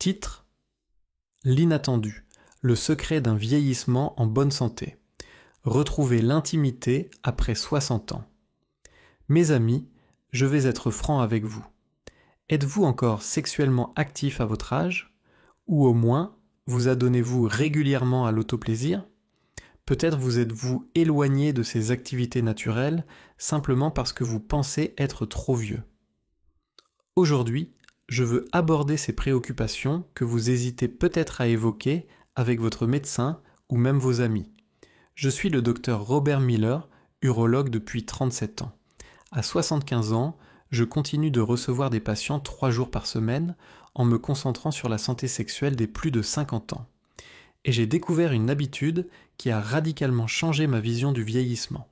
Titre: L'inattendu, le secret d'un vieillissement en bonne santé. Retrouver l'intimité après 60 ans. Mes amis, je vais être franc avec vous. Êtes-vous encore sexuellement actif à votre âge? Ou au moins, vous adonnez-vous régulièrement à l'autoplaisir? Peut-être vous êtes-vous éloigné de ces activités naturelles simplement parce que vous pensez être trop vieux. Aujourd'hui, je veux aborder ces préoccupations que vous hésitez peut-être à évoquer avec votre médecin ou même vos amis. Je suis le docteur Robert Miller, urologue depuis 37 ans. À 75 ans, je continue de recevoir des patients 3 jours par semaine en me concentrant sur la santé sexuelle des plus de 50 ans. Et j'ai découvert une habitude qui a radicalement changé ma vision du vieillissement.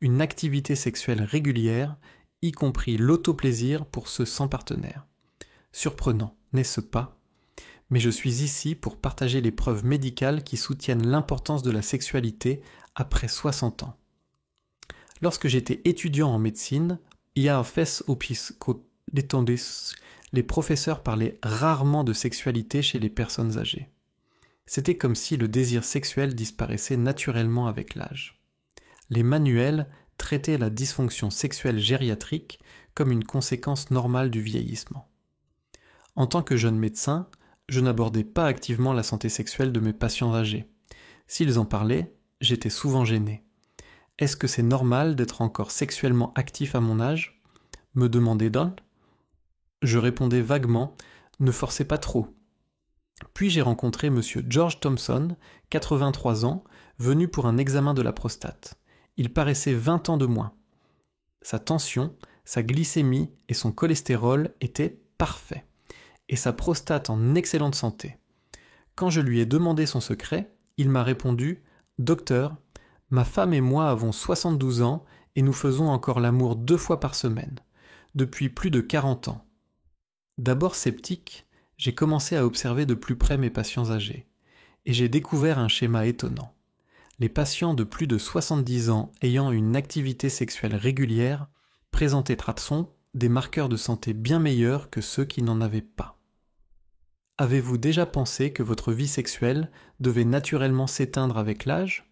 Une activité sexuelle régulière, y compris l'autoplaisir pour ceux sans partenaire. Surprenant, n'est-ce pas? Mais je suis ici pour partager les preuves médicales qui soutiennent l'importance de la sexualité après 60 ans. Lorsque j'étais étudiant en médecine, les professeurs parlaient rarement de sexualité chez les personnes âgées. C'était comme si le désir sexuel disparaissait naturellement avec l'âge. Les manuels traitaient la dysfonction sexuelle gériatrique comme une conséquence normale du vieillissement. En tant que jeune médecin, je n'abordais pas activement la santé sexuelle de mes patients âgés. S'ils en parlaient, j'étais souvent gêné. Est-ce que c'est normal d'être encore sexuellement actif à mon âge? Me demandait Don. Je répondais vaguement, ne forcez pas trop. Puis j'ai rencontré M. George Thompson, 83 ans, venu pour un examen de la prostate. Il paraissait 20 ans de moins. Sa tension, sa glycémie et son cholestérol étaient parfaits. Et sa prostate en excellente santé. Quand je lui ai demandé son secret, il m'a répondu « Docteur, ma femme et moi avons 72 ans et nous faisons encore l'amour 2 fois par semaine, depuis plus de 40 ans. » D'abord sceptique, j'ai commencé à observer de plus près mes patients âgés. Et j'ai découvert un schéma étonnant. Les patients de plus de 70 ans ayant une activité sexuelle régulière présentaient des marqueurs de santé bien meilleurs que ceux qui n'en avaient pas. Avez-vous déjà pensé que votre vie sexuelle devait naturellement s'éteindre avec l'âge?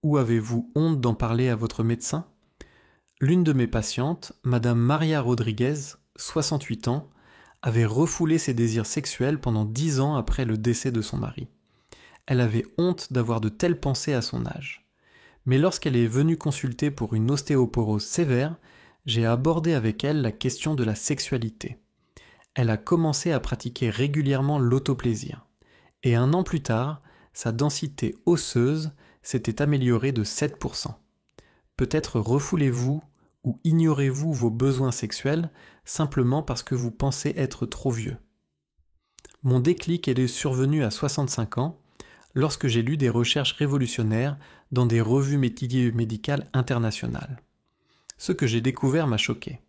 Ou avez-vous honte d'en parler à votre médecin? L'une de mes patientes, Madame Maria Rodriguez, 68 ans, avait refoulé ses désirs sexuels pendant 10 ans après le décès de son mari. Elle avait honte d'avoir de telles pensées à son âge. Mais lorsqu'elle est venue consulter pour une ostéoporose sévère, j'ai abordé avec elle la question de la sexualité. Elle a commencé à pratiquer régulièrement l'autoplaisir. Et 1 an plus tard, sa densité osseuse s'était améliorée de 7%. Peut-être refoulez-vous ou ignorez-vous vos besoins sexuels simplement parce que vous pensez être trop vieux. Mon déclic est survenu à 65 ans, lorsque j'ai lu des recherches révolutionnaires dans des revues médicales internationales. Ce que j'ai découvert m'a choqué.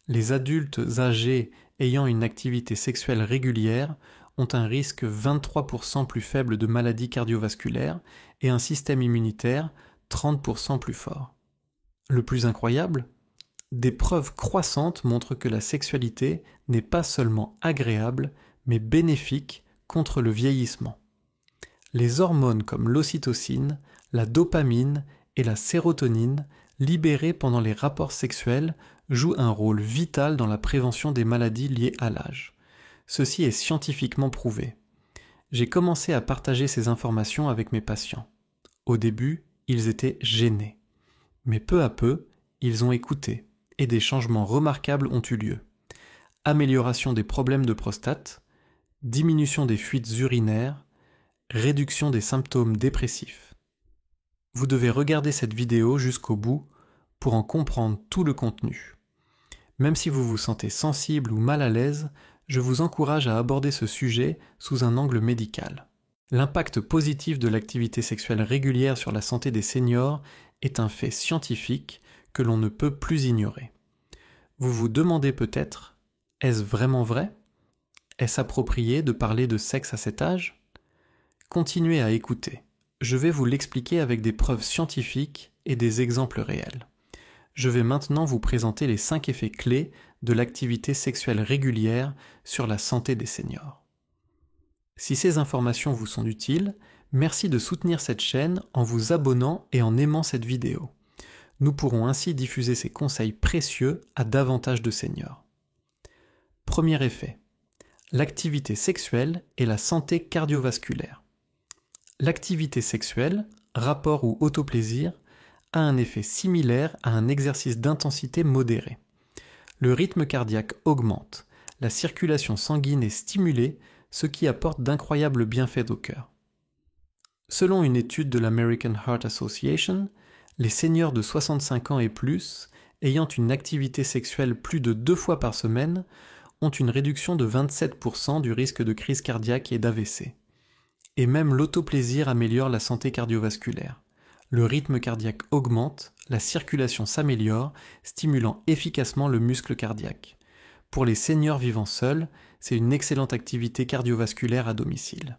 Les adultes âgés ayant une activité sexuelle régulière ont un risque 23% plus faible de maladies cardiovasculaires et un système immunitaire 30% plus fort. Le plus incroyable, des preuves croissantes montrent que la sexualité n'est pas seulement agréable, mais bénéfique contre le vieillissement. Les hormones comme l'ocytocine, la dopamine et la sérotonine libérées pendant les rapports sexuels jouent un rôle vital dans la prévention des maladies liées à l'âge. Ceci est scientifiquement prouvé. J'ai commencé à partager ces informations avec mes patients. Au début, ils étaient gênés. Mais peu à peu, ils ont écouté et des changements remarquables ont eu lieu. Amélioration des problèmes de prostate, diminution des fuites urinaires, réduction des symptômes dépressifs. Vous devez regarder cette vidéo jusqu'au bout pour en comprendre tout le contenu. Même si vous vous sentez sensible ou mal à l'aise, je vous encourage à aborder ce sujet sous un angle médical. L'impact positif de l'activité sexuelle régulière sur la santé des seniors est un fait scientifique que l'on ne peut plus ignorer. Vous vous demandez peut-être, est-ce vraiment vrai? Est-ce approprié de parler de sexe à cet âge? Continuez à écouter. Je vais vous l'expliquer avec des preuves scientifiques et des exemples réels. Je vais maintenant vous présenter les 5 effets clés de l'activité sexuelle régulière sur la santé des seniors. Si ces informations vous sont utiles, merci de soutenir cette chaîne en vous abonnant et en aimant cette vidéo. Nous pourrons ainsi diffuser ces conseils précieux à davantage de seniors. Premier effet. L'activité sexuelle et la santé cardiovasculaire. L'activité sexuelle, rapport ou autoplaisir, a un effet similaire à un exercice d'intensité modérée. Le rythme cardiaque augmente, la circulation sanguine est stimulée, ce qui apporte d'incroyables bienfaits au cœur. Selon une étude de l'American Heart Association, les seniors de 65 ans et plus, ayant une activité sexuelle plus de 2 fois par semaine, ont une réduction de 27% du risque de crise cardiaque et d'AVC. Et même l'autoplaisir améliore la santé cardiovasculaire. Le rythme cardiaque augmente, la circulation s'améliore, stimulant efficacement le muscle cardiaque. Pour les seniors vivant seuls, c'est une excellente activité cardiovasculaire à domicile.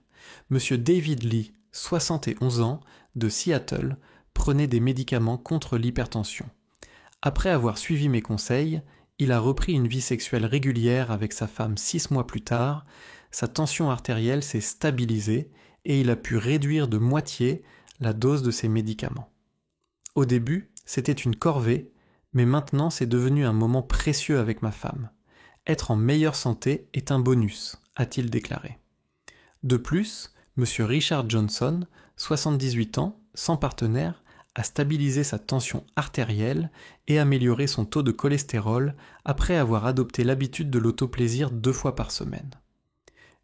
Monsieur David Lee, 71 ans, de Seattle, prenait des médicaments contre l'hypertension. Après avoir suivi mes conseils, il a repris une vie sexuelle régulière avec sa femme 6 mois plus tard, sa tension artérielle s'est stabilisée et il a pu réduire de moitié la dose de ses médicaments. Au début, c'était une corvée, mais maintenant c'est devenu un moment précieux avec ma femme. Être en meilleure santé est un bonus, a-t-il déclaré. De plus, M. Richard Johnson, 78 ans, sans partenaire, a stabilisé sa tension artérielle et amélioré son taux de cholestérol après avoir adopté l'habitude de l'autoplaisir 2 fois par semaine.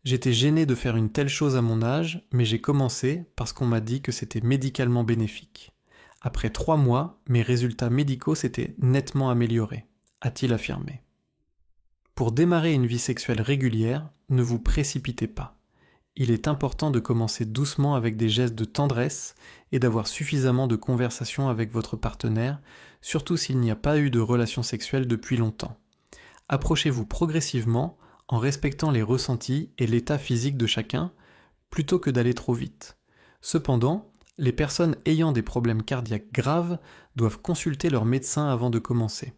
J'étais gêné de faire une telle chose à mon âge, mais j'ai commencé parce qu'on m'a dit que c'était médicalement bénéfique. Après 3 mois, mes résultats médicaux s'étaient nettement améliorés, a-t-il affirmé. Pour démarrer une vie sexuelle régulière, ne vous précipitez pas. Il est important de commencer doucement avec des gestes de tendresse et d'avoir suffisamment de conversations avec votre partenaire, surtout s'il n'y a pas eu de relation sexuelle depuis longtemps. Approchez-vous progressivement en respectant les ressentis et l'état physique de chacun, plutôt que d'aller trop vite. Cependant, les personnes ayant des problèmes cardiaques graves doivent consulter leur médecin avant de commencer.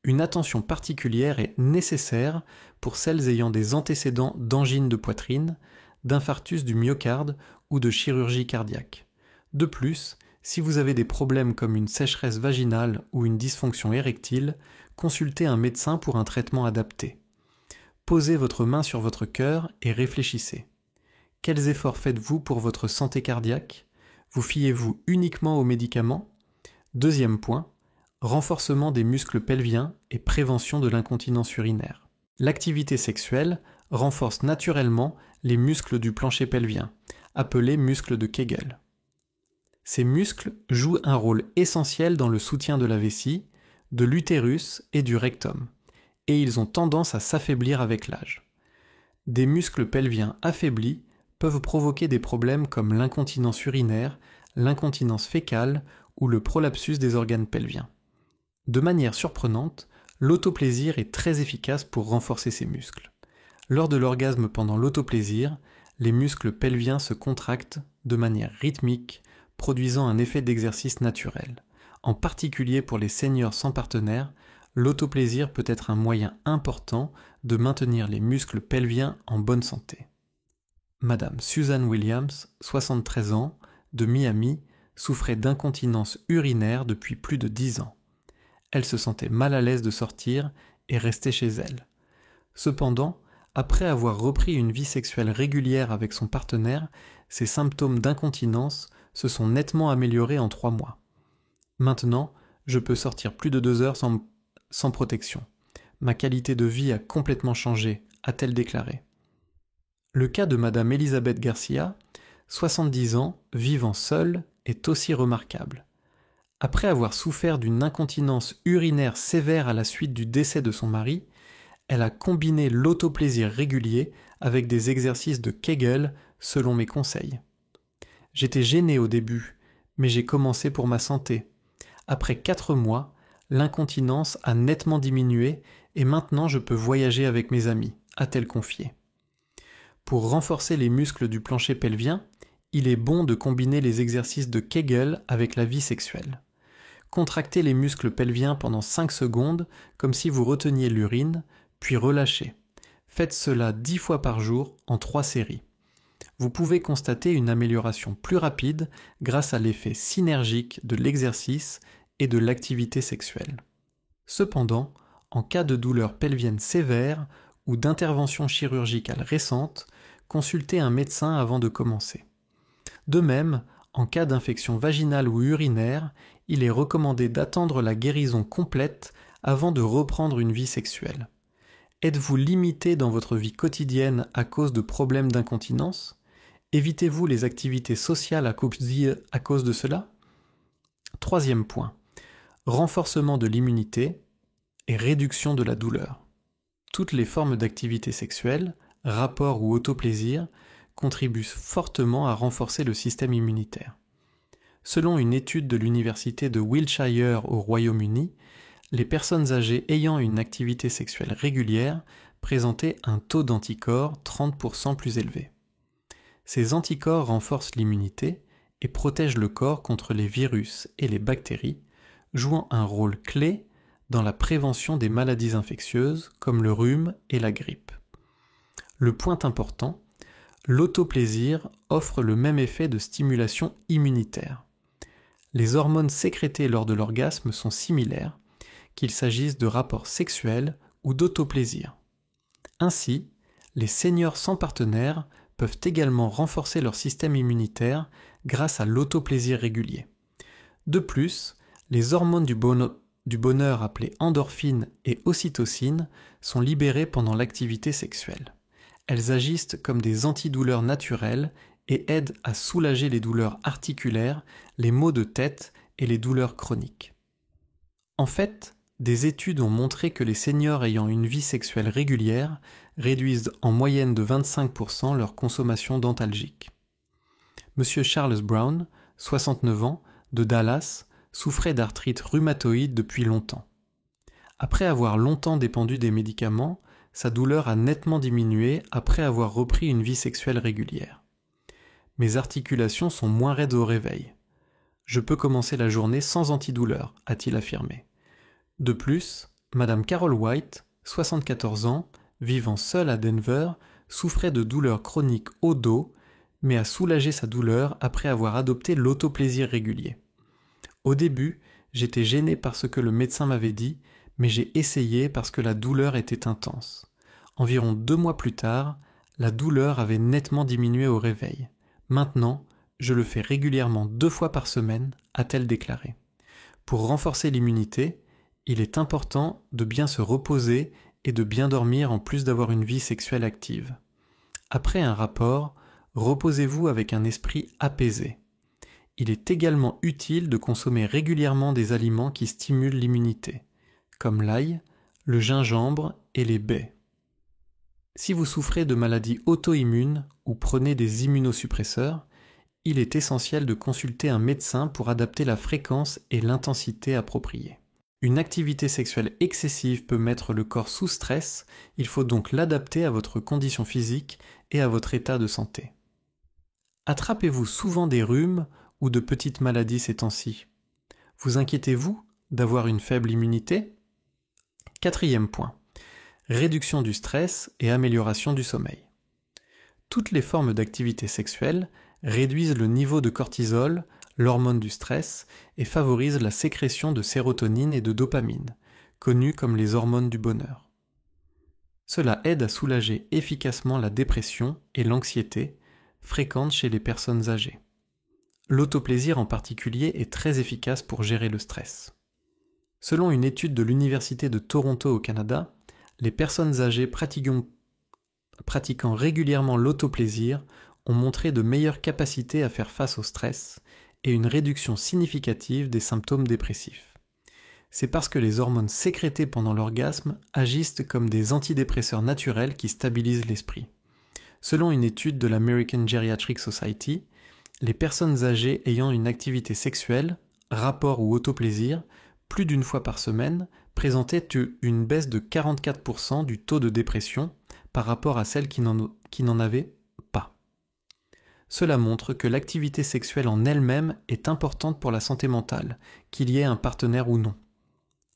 Une attention particulière est nécessaire pour celles ayant des antécédents d'angine de poitrine, d'infarctus du myocarde ou de chirurgie cardiaque. De plus, si vous avez des problèmes comme une sécheresse vaginale ou une dysfonction érectile, consultez un médecin pour un traitement adapté. Posez votre main sur votre cœur et réfléchissez. Quels efforts faites-vous pour votre santé cardiaque? Vous fiez-vous uniquement aux médicaments? Deuxième point, renforcement des muscles pelviens et prévention de l'incontinence urinaire. L'activité sexuelle renforce naturellement les muscles du plancher pelvien, appelés muscles de Kegel. Ces muscles jouent un rôle essentiel dans le soutien de la vessie, de l'utérus et du rectum, et ils ont tendance à s'affaiblir avec l'âge. Des muscles pelviens affaiblis peuvent provoquer des problèmes comme l'incontinence urinaire, l'incontinence fécale ou le prolapsus des organes pelviens. De manière surprenante, l'autoplaisir est très efficace pour renforcer ces muscles. Lors de l'orgasme pendant l'autoplaisir, les muscles pelviens se contractent de manière rythmique, produisant un effet d'exercice naturel. En particulier pour les seniors sans partenaire, l'autoplaisir peut être un moyen important de maintenir les muscles pelviens en bonne santé. Madame Susan Williams, 73 ans, de Miami, souffrait d'incontinence urinaire depuis plus de 10 ans. Elle se sentait mal à l'aise de sortir et restait chez elle. Cependant, après avoir repris une vie sexuelle régulière avec son partenaire, ses symptômes d'incontinence se sont nettement améliorés en 3 mois. Maintenant, je peux sortir plus de 2 heures sans protection. Ma qualité de vie a complètement changé, a-t-elle déclaré. Le cas de Madame Elisabeth Garcia, 70 ans, vivant seule, est aussi remarquable. Après avoir souffert d'une incontinence urinaire sévère à la suite du décès de son mari, elle a combiné l'autoplaisir régulier avec des exercices de Kegel selon mes conseils. J'étais gêné au début, mais j'ai commencé pour ma santé. Après 4 mois, l'incontinence a nettement diminué et maintenant je peux voyager avec mes amis, a-t-elle confié. Pour renforcer les muscles du plancher pelvien, il est bon de combiner les exercices de Kegel avec la vie sexuelle. Contractez les muscles pelviens pendant 5 secondes, comme si vous reteniez l'urine, puis relâchez. Faites cela 10 fois par jour en 3 séries. vous pouvez constater une amélioration plus rapide grâce à l'effet synergique de l'exercice et de l'activité sexuelle. Cependant, en cas de douleur pelvienne sévère ou d'intervention chirurgicale récente, consultez un médecin avant de commencer. De même, en cas d'infection vaginale ou urinaire, il est recommandé d'attendre la guérison complète avant de reprendre une vie sexuelle. Êtes-vous limité dans votre vie quotidienne à cause de problèmes d'incontinence ? Évitez-vous les activités sociales à cause de cela ? Troisième point, renforcement de l'immunité et réduction de la douleur. Toutes les formes d'activité sexuelle, rapport ou autoplaisir, contribuent fortement à renforcer le système immunitaire. Selon une étude de l'université de Wiltshire au Royaume-Uni, les personnes âgées ayant une activité sexuelle régulière présentaient un taux d'anticorps 30% plus élevé. Ces anticorps renforcent l'immunité et protègent le corps contre les virus et les bactéries, jouant un rôle clé dans la prévention des maladies infectieuses comme le rhume et la grippe. Le point important, l'autoplaisir offre le même effet de stimulation immunitaire. Les hormones sécrétées lors de l'orgasme sont similaires, qu'il s'agisse de rapports sexuels ou d'autoplaisir. Ainsi, les seniors sans partenaire peuvent également renforcer leur système immunitaire grâce à l'autoplaisir régulier. De plus, les hormones du bonheur appelées endorphines et ocytocine sont libérées pendant l'activité sexuelle. Elles agissent comme des antidouleurs naturelles et aident à soulager les douleurs articulaires, les maux de tête et les douleurs chroniques. En fait, des études ont montré que les seniors ayant une vie sexuelle régulière réduisent en moyenne de 25% leur consommation dentalgique. Monsieur Charles Brown, 69 ans, de Dallas, souffrait d'arthrite rhumatoïde depuis longtemps. Après avoir longtemps dépendu des médicaments, sa douleur a nettement diminué après avoir repris une vie sexuelle régulière. Mes articulations sont moins raides au réveil. Je peux commencer la journée sans antidouleur, a-t-il affirmé. De plus, Madame Carol White, 74 ans, vivant seule à Denver, souffrait de douleurs chroniques au dos, mais a soulagé sa douleur après avoir adopté l'autoplaisir régulier. Au début, j'étais gêné par ce que le médecin m'avait dit, mais j'ai essayé parce que la douleur était intense. Environ 2 mois plus tard, la douleur avait nettement diminué au réveil. Maintenant, je le fais régulièrement 2 fois par semaine, a-t-elle déclaré. Pour renforcer l'immunité, il est important de bien se reposer et de bien dormir en plus d'avoir une vie sexuelle active. Après un rapport, reposez-vous avec un esprit apaisé. Il est également utile de consommer régulièrement des aliments qui stimulent l'immunité, comme l'ail, le gingembre et les baies. Si vous souffrez de maladies auto-immunes ou prenez des immunosuppresseurs, il est essentiel de consulter un médecin pour adapter la fréquence et l'intensité appropriées. Une activité sexuelle excessive peut mettre le corps sous stress, il faut donc l'adapter à votre condition physique et à votre état de santé. Attrapez-vous souvent des rhumes ou de petites maladies ces temps-ci ? Vous inquiétez-vous d'avoir une faible immunité ? Quatrième point, réduction du stress et amélioration du sommeil. Toutes les formes d'activité sexuelle réduisent le niveau de cortisol, l'hormone du stress, et favorisent la sécrétion de sérotonine et de dopamine, connues comme les hormones du bonheur. Cela aide à soulager efficacement la dépression et l'anxiété, fréquentes chez les personnes âgées. L'autoplaisir en particulier est très efficace pour gérer le stress. Selon une étude de l'Université de Toronto au Canada, les personnes âgées pratiquant régulièrement l'autoplaisir ont montré de meilleures capacités à faire face au stress et une réduction significative des symptômes dépressifs. C'est parce que les hormones sécrétées pendant l'orgasme agissent comme des antidépresseurs naturels qui stabilisent l'esprit. Selon une étude de l'American Geriatric Society, les personnes âgées ayant une activité sexuelle, rapport ou autoplaisir, plus d'une fois par semaine, présentaient une baisse de 44% du taux de dépression par rapport à celles qui n'en avaient pas. Cela montre que l'activité sexuelle en elle-même est importante pour la santé mentale, qu'il y ait un partenaire ou non.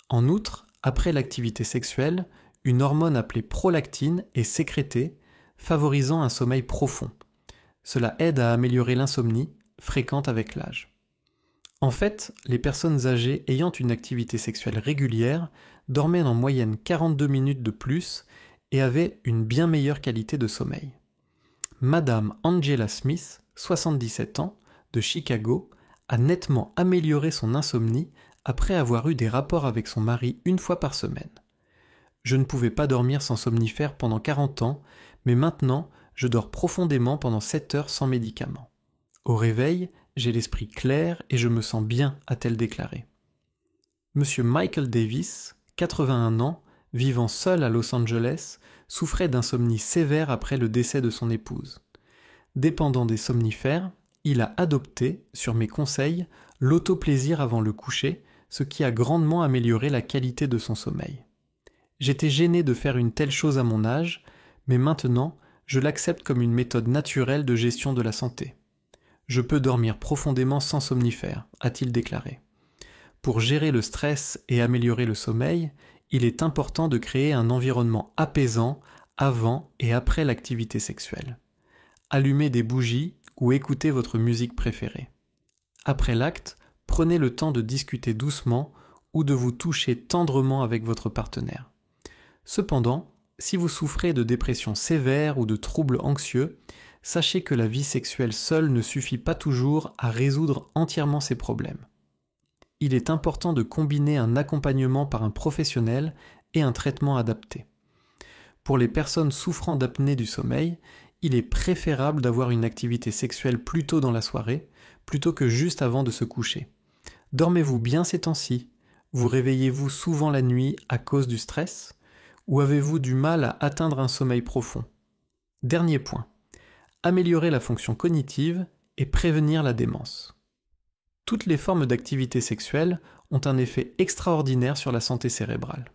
En outre, après l'activité sexuelle, une hormone appelée prolactine est sécrétée, favorisant un sommeil profond. Cela aide à améliorer l'insomnie, fréquente avec l'âge. En fait, les personnes âgées ayant une activité sexuelle régulière dormaient en moyenne 42 minutes de plus et avaient une bien meilleure qualité de sommeil. Madame Angela Smith, 77 ans, de Chicago, a nettement amélioré son insomnie après avoir eu des rapports avec son mari une fois par semaine. Je ne pouvais pas dormir sans somnifère pendant 40 ans, mais maintenant, je dors profondément pendant 7 heures sans médicaments. Au réveil, j'ai l'esprit clair et je me sens bien, a-t-elle déclaré. Monsieur Michael Davis, 81 ans, vivant seul à Los Angeles, souffrait d'insomnie sévère après le décès de son épouse. Dépendant des somnifères, il a adopté, sur mes conseils, l'autoplaisir avant le coucher, ce qui a grandement amélioré la qualité de son sommeil. J'étais gêné de faire une telle chose à mon âge, mais maintenant, je l'accepte comme une méthode naturelle de gestion de la santé. Je peux dormir profondément sans somnifère, a-t-il déclaré. Pour gérer le stress et améliorer le sommeil, il est important de créer un environnement apaisant avant et après l'activité sexuelle. Allumez des bougies ou écoutez votre musique préférée. Après l'acte, prenez le temps de discuter doucement ou de vous toucher tendrement avec votre partenaire. Cependant, si vous souffrez de dépression sévère ou de troubles anxieux, sachez que la vie sexuelle seule ne suffit pas toujours à résoudre entièrement ces problèmes. Il est important de combiner un accompagnement par un professionnel et un traitement adapté. Pour les personnes souffrant d'apnée du sommeil, il est préférable d'avoir une activité sexuelle plus tôt dans la soirée, plutôt que juste avant de se coucher. Dormez-vous bien ces temps-ci? Vous réveillez-vous souvent la nuit à cause du stress? Ou avez-vous du mal à atteindre un sommeil profond? Dernier point. Améliorer la fonction cognitive et prévenir la démence. Toutes les formes d'activité sexuelle ont un effet extraordinaire sur la santé cérébrale.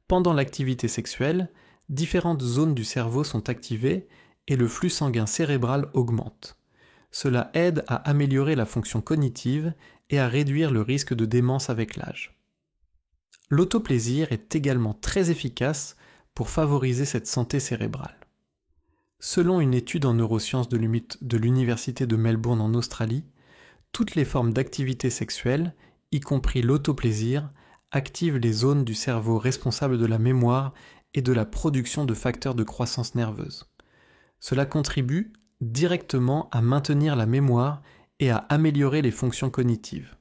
Pendant l'activité sexuelle, différentes zones du cerveau sont activées et le flux sanguin cérébral augmente. Cela aide à améliorer la fonction cognitive et à réduire le risque de démence avec l'âge. L'autoplaisir est également très efficace pour favoriser cette santé cérébrale. Selon une étude en neurosciences de l'Université de Melbourne en Australie, toutes les formes d'activité sexuelle, y compris l'autoplaisir, activent les zones du cerveau responsables de la mémoire et de la production de facteurs de croissance nerveuse. Cela contribue directement à maintenir la mémoire et à améliorer les fonctions cognitives.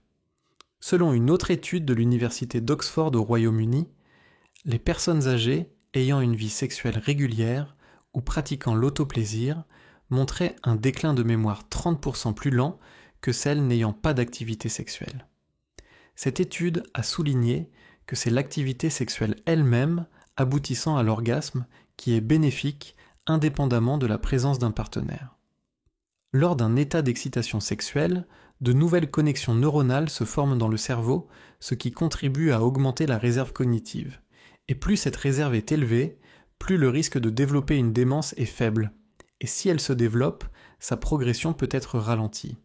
Selon une autre étude de l'Université d'Oxford au Royaume-Uni, les personnes âgées ayant une vie sexuelle régulière ou pratiquant l'autoplaisir montraient un déclin de mémoire 30% plus lent que celles n'ayant pas d'activité sexuelle. Cette étude a souligné que c'est l'activité sexuelle elle-même aboutissant à l'orgasme qui est bénéfique indépendamment de la présence d'un partenaire. Lors d'un état d'excitation sexuelle, de nouvelles connexions neuronales se forment dans le cerveau, ce qui contribue à augmenter la réserve cognitive. Et plus cette réserve est élevée, plus le risque de développer une démence est faible. Et si elle se développe, sa progression peut être ralentie.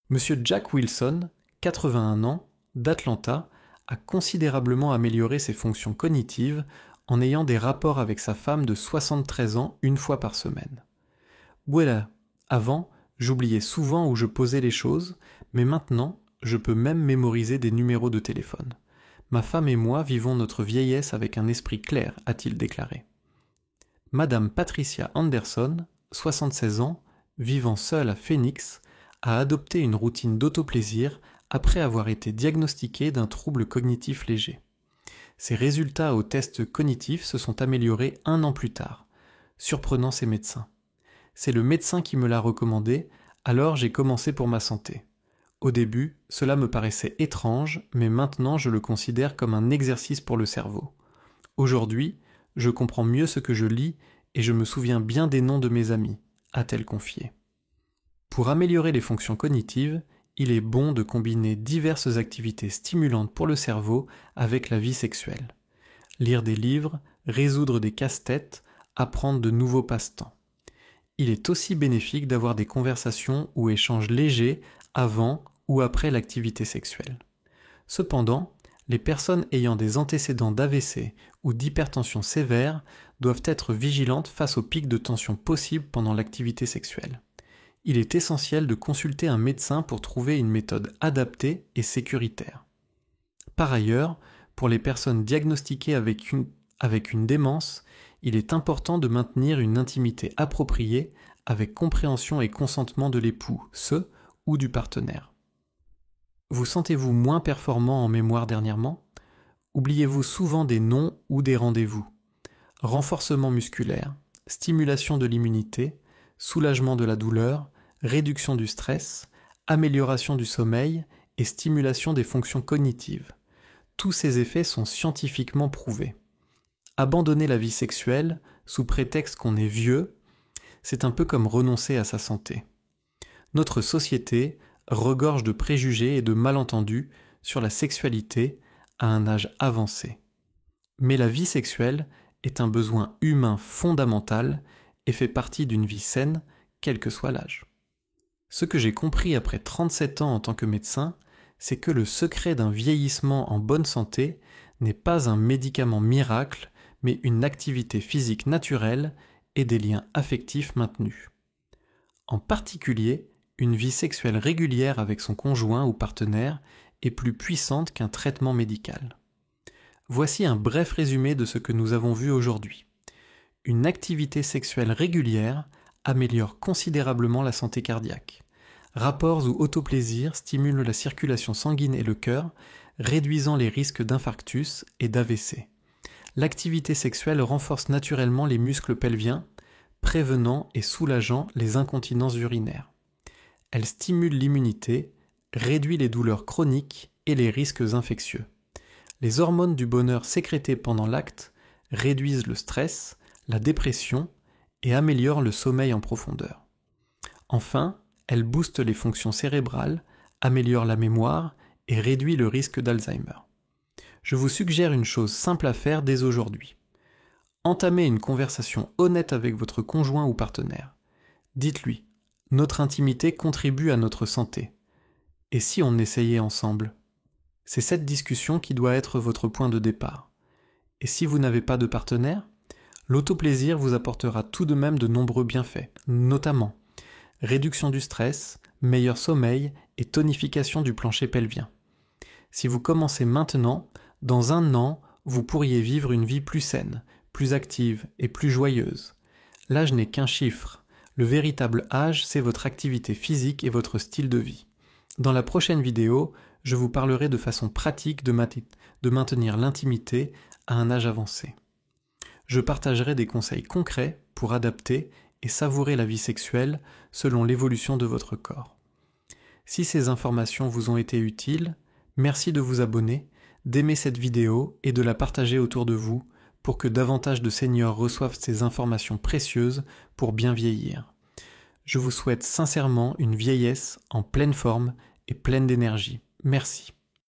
Monsieur Jack Wilson, 81 ans, d'Atlanta, a considérablement amélioré ses fonctions cognitives en ayant des rapports avec sa femme de 73 ans une fois par semaine. Voilà, avant, j'oubliais souvent où je posais les choses, mais maintenant, je peux même mémoriser des numéros de téléphone. Ma femme et moi vivons notre vieillesse avec un esprit clair, a-t-il déclaré. Madame Patricia Anderson, 76 ans, vivant seule à Phoenix, a adopté une routine d'autoplaisir après avoir été diagnostiquée d'un trouble cognitif léger. Ses résultats au test cognitif se sont améliorés 1 an plus tard, surprenant ses médecins. C'est le médecin qui me l'a recommandé, alors j'ai commencé pour ma santé. Au début, cela me paraissait étrange, mais maintenant je le considère comme un exercice pour le cerveau. Aujourd'hui, je comprends mieux ce que je lis et je me souviens bien des noms de mes amis, a-t-elle confié. Pour améliorer les fonctions cognitives, il est bon de combiner diverses activités stimulantes pour le cerveau avec la vie sexuelle. Lire des livres, résoudre des casse-têtes, apprendre de nouveaux passe-temps. Il est aussi bénéfique d'avoir des conversations ou échanges légers avant ou après l'activité sexuelle. Cependant, les personnes ayant des antécédents d'AVC ou d'hypertension sévère doivent être vigilantes face aux pics de tension possibles pendant l'activité sexuelle. il est essentiel de consulter un médecin pour trouver une méthode adaptée et sécuritaire. Par ailleurs, pour les personnes diagnostiquées avec une démence, il est important de maintenir une intimité appropriée avec compréhension et consentement de l'époux, ou du partenaire. Vous sentez-vous moins performant en mémoire dernièrement? Oubliez-vous souvent des noms ou des rendez-vous? Renforcement musculaire, stimulation de l'immunité, soulagement de la douleur, réduction du stress, amélioration du sommeil et stimulation des fonctions cognitives. Tous ces effets sont scientifiquement prouvés. Abandonner la vie sexuelle sous prétexte qu'on est vieux, c'est un peu comme renoncer à sa santé. Notre société regorge de préjugés et de malentendus sur la sexualité à un âge avancé. Mais la vie sexuelle est un besoin humain fondamental et fait partie d'une vie saine, quel que soit l'âge. Ce que j'ai compris après 37 ans en tant que médecin, c'est que le secret d'un vieillissement en bonne santé n'est pas un médicament miracle, mais une activité physique naturelle et des liens affectifs maintenus. En particulier, une vie sexuelle régulière avec son conjoint ou partenaire est plus puissante qu'un traitement médical. Voici un bref résumé de ce que nous avons vu aujourd'hui. Une activité sexuelle régulière améliore considérablement la santé cardiaque. Rapports ou autoplaisir stimulent la circulation sanguine et le cœur, réduisant les risques d'infarctus et d'AVC. L'activité sexuelle renforce naturellement les muscles pelviens, prévenant et soulageant les incontinences urinaires. Elle stimule l'immunité, réduit les douleurs chroniques et les risques infectieux. Les hormones du bonheur sécrétées pendant l'acte réduisent le stress, la dépression et améliorent le sommeil en profondeur. Enfin, elle booste les fonctions cérébrales, améliore la mémoire et réduit le risque d'Alzheimer. Je vous suggère une chose simple à faire dès aujourd'hui. Entamez une conversation honnête avec votre conjoint ou partenaire. Dites-lui, notre intimité contribue à notre santé. Et si on essayait ensemble? C'est cette discussion qui doit être votre point de départ. Et si vous n'avez pas de partenaire, l'autoplaisir vous apportera tout de même de nombreux bienfaits, notamment réduction du stress, meilleur sommeil et tonification du plancher pelvien. Si vous commencez maintenant, dans 1 an, vous pourriez vivre une vie plus saine, plus active et plus joyeuse. L'âge n'est qu'un chiffre. Le véritable âge, c'est votre activité physique et votre style de vie. Dans la prochaine vidéo, je vous parlerai de façon pratique de maintenir l'intimité à un âge avancé. Je partagerai des conseils concrets pour adapter et savourer la vie sexuelle selon l'évolution de votre corps. Si ces informations vous ont été utiles, merci de vous abonner, d'aimer cette vidéo et de la partager autour de vous pour que davantage de seniors reçoivent ces informations précieuses pour bien vieillir. Je vous souhaite sincèrement une vieillesse en pleine forme et pleine d'énergie. Merci.